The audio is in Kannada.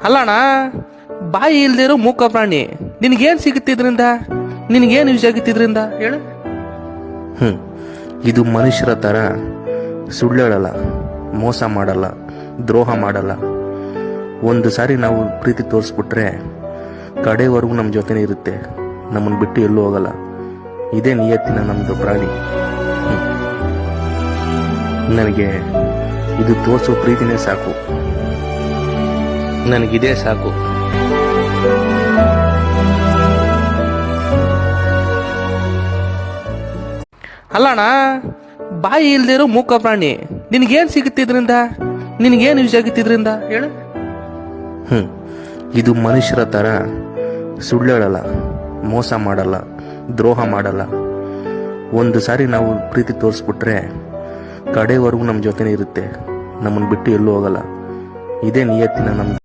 ಅಲ್ಲಣ್ಣ, ಬಾಯಿ ಇಲ್ದಿರೋ ಮೂಕ ಪ್ರಾಣಿ, ನಿನಗೇನು ಸಿಗುತ್ತಿದ್ರಿಂದ? ನಿನಗೇನು ಯೂಸ್ ಆಗಿತ್ತಿದ್ರಿಂದ ಹೇಳು? ಇದು ಮನುಷ್ಯರ ಥರ ಸುಳ್ಳು ಹೇಳಲ್ಲ, ಮೋಸ ಮಾಡಲ್ಲ, ದ್ರೋಹ ಮಾಡಲ್ಲ. ಒಂದು ಸಾರಿ ನಾವು ಪ್ರೀತಿ ತೋರಿಸ್ಬಿಟ್ರೆ ಕಡೆವರೆಗೂ ನಮ್ಮ ಜೊತೆನೇ ಇರುತ್ತೆ, ನಮ್ಮನ್ನು ಬಿಟ್ಟು ಎಲ್ಲೂ ಹೋಗಲ್ಲ. ಇದೇ ನಿಯತ್ತಿನ ನಮ್ಮದು ಪ್ರಾಣಿ. ನನಗೆ ಇದು ತೋರಿಸೋ ಪ್ರೀತಿನೇ ಸಾಕು, ನನಗಿದೇ ಸಾಕು. ಅಲ್ಲಣ್ಣ, ಬಾಯಿ ಇಲ್ದಿರೋ ಮೂಕ ಪ್ರಾಣಿ, ನಿನಗೇನು ಸಿಗುತ್ತಿದ್ರಿಂದ? ನಿನಗೇನು ಯೂಸ್ ಆಗಿತ್ತಿದ್ರಿಂದ ಹೇಳು? ಇದು ಮನುಷ್ಯರ ಥರ ಸುಳ್ಳು ಹೇಳಲ್ಲ, ಮೋಸ ಮಾಡಲ್ಲ, ದ್ರೋಹ ಮಾಡಲ್ಲ. ಒಂದು ಸಾರಿ ನಾವು ಪ್ರೀತಿ ತೋರಿಸ್ಬಿಟ್ರೆ ಕಡೆವರೆಗೂ ನಮ್ಮ ಜೊತೆನೇ ಇರುತ್ತೆ, ನಮ್ಮನ್ನು ಬಿಟ್ಟು ಎಲ್ಲೂ ಹೋಗಲ್ಲ. ಇದೇ ನಿಯತ್ತಿನ ನಮ್ಮದು.